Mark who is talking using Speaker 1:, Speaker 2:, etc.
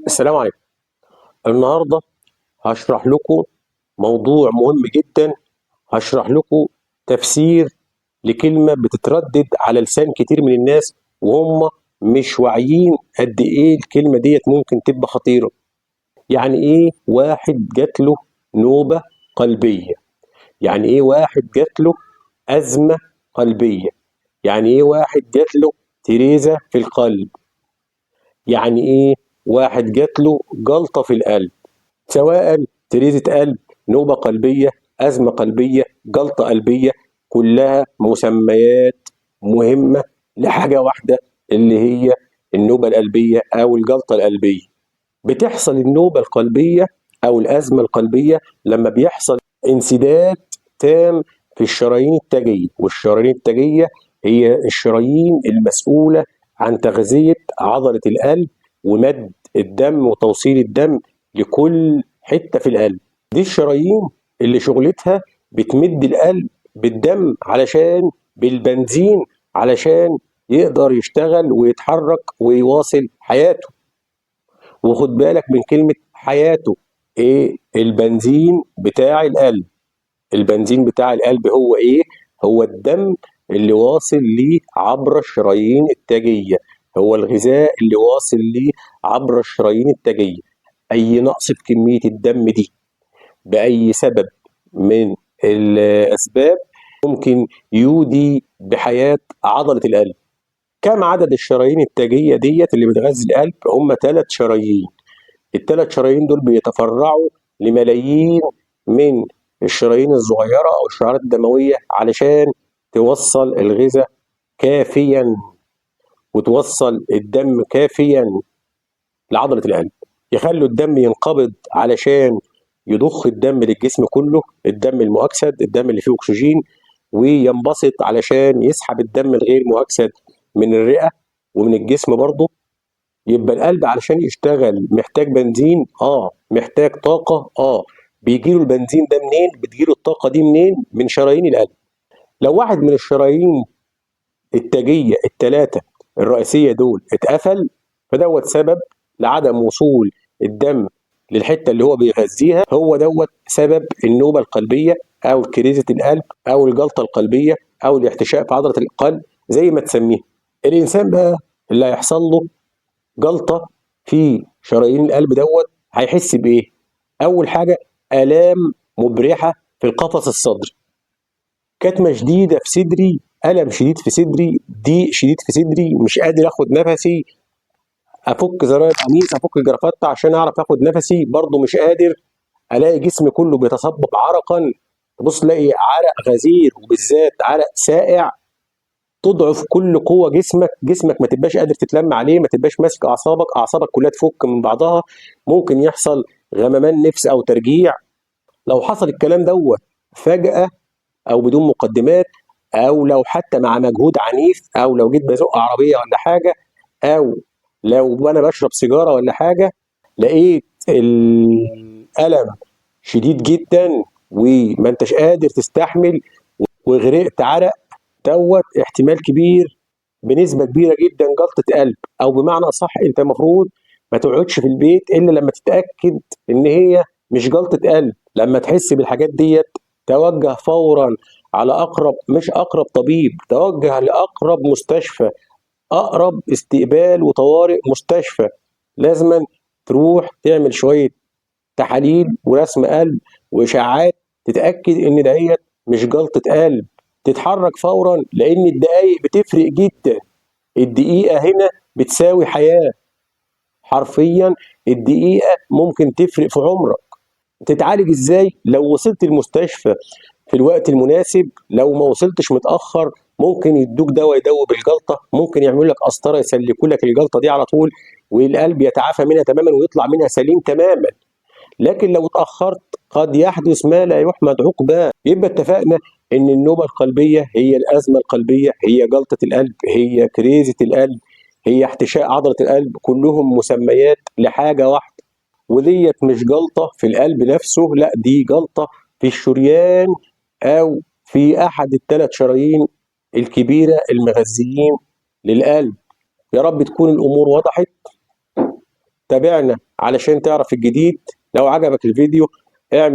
Speaker 1: السلام عليكم. النهارده هشرح لكم موضوع مهم جدا. هشرح لكم تفسير لكلمة بتتردد على لسان كتير من الناس وهم مش واعيين قد ايه الكلمة ديت ممكن تبقى خطيرة. يعني ايه واحد جات له نوبة قلبية؟ يعني ايه واحد جات له أزمة قلبية؟ يعني ايه واحد جات له تريزة في القلب؟ يعني ايه واحد جات له جلطة في القلب؟ سواء تريزة قلب، نوبة قلبية، أزمة قلبية، جلطة قلبية، كلها مسميات مهمة لحاجة واحدة، اللي هي النوبة القلبية أو الجلطة القلبية. بتحصل النوبة القلبية أو الأزمة القلبية لما بيحصل انسداد تام في الشرايين التاجية، والشرايين التاجية هي الشرايين المسؤولة عن تغذية عضلة القلب ومد الدم وتوصيل الدم لكل حتة في القلب. دي الشرايين اللي شغلتها بتمد القلب بالدم علشان بالبنزين علشان يقدر يشتغل ويتحرك ويواصل حياته. وخد بالك من كلمة حياته، ايه البنزين بتاع القلب؟ البنزين بتاع القلب هو ايه؟ هو الدم اللي واصل ليه عبر الشرايين التاجية، هو الغذاء اللي واصل ليه عبر الشرايين التاجية. اي نقص في كمية الدم دي بأي سبب من الأسباب ممكن يودي بحياة عضلة القلب. كم عدد الشرايين التاجية ديت اللي بتغذي القلب؟ هم 3 شرايين. الثلاث شرايين دول بيتفرعوا لملايين من الشرايين الصغيرة أو الشعيرات الدموية علشان توصل الغذاء كافيا وتوصل الدم كافيا لعضلة القلب. يخلوا الدم ينقبض علشان يضخ الدم للجسم كله، الدم المؤكسد، الدم اللي فيه أكسجين، وينبسط علشان يسحب الدم الغير مؤكسد من الرئة ومن الجسم برضه. يبقى القلب علشان يشتغل محتاج بنزين، محتاج طاقة، بيجيله البنزين ده منين؟ بتجيله الطاقة دي منين؟ من شرايين القلب. لو واحد من الشرايين التاجية الثلاثة الرئيسية دول اتقفل، فدوت سبب لعدم وصول الدم للحتة اللي هو بيغذيها، هو دوت سبب النوبة القلبية أو كريزة القلب أو الجلطة القلبية أو الاحتشاء في عضلة القلب زي ما تسميه. الإنسان بقى اللي هيحصل له جلطة في شرايين القلب دوت هيحس بإيه؟ أول حاجة آلام مبرحة في القفص الصدري، كتمة شديدة في صدري، ألم شديد في صدري، ضيق شديد في صدري، مش قادر آخد نفسي، أفك زراير القميص، أفك الجرافطة عشان أعرف آخد نفسي برضه مش قادر، ألاقي جسمي كله بيتصبب عرقا، تبص تلاقي عرق غزير وبالذات عرق ساقع، تضعف كل قوة جسمك ما تبقاش قادر تتلم عليه، ما تبقاش ماسك أعصابك كلها تفك من بعضها، ممكن يحصل غممان نفس أو ترجيع. لو حصل الكلام دوت فجأة أو بدون مقدمات، أو لو حتى مع مجهود عنيف، أو لو جيت بزق عربية ولا حاجة، أو لو وأنا بشرب سيجارة ولا حاجة، لقيت الألم شديد جدا وما انتش قادر تستحمل وغرقت عرق، دوت احتمال كبير بنسبة كبيرة جدا جلطة قلب، أو بمعنى أصح أنت المفروض ما تقعدش في البيت إلا لما تتأكد إن هي مش جلطة قلب. لما تحس بالحاجات ديت توجه فورا على أقرب، مش أقرب طبيب، توجه لأقرب مستشفى، أقرب استقبال وطوارئ مستشفى. لازما تروح تعمل شوية تحاليل ورسم قلب وإشاعات تتأكد إن دهيت مش جلطة قلب. تتحرك فورا لأن الدقايق بتفرق جدا، الدقيقة هنا بتساوي حياة، حرفيا الدقيقة ممكن تفرق في عمرك. تتعالج ازاي؟ لو وصلت المستشفى في الوقت المناسب، لو ما وصلتش متأخر ممكن يدوك دواء يدوب الجلطة، ممكن يعملوا لك قسطرة يسلكوا لك الجلطة دي على طول والقلب يتعافى منها تماما ويطلع منها سليم تماما. لكن لو اتأخرت قد يحدث ما لا يحمد عقباه. يبقى اتفقنا ان النوبة القلبية هي الأزمة القلبية، هي جلطة القلب، هي كريزة القلب، هي احتشاء عضلة القلب، كلهم مسميات لحاجة واحدة. وديت مش جلطة في القلب نفسه، لا دي جلطة في الشريان أو في أحد ال3 شرايين الكبيرة المغذيين للقلب. يا رب تكون الأمور وضحت. تابعنا علشان تعرف الجديد. لو عجبك الفيديو اعمل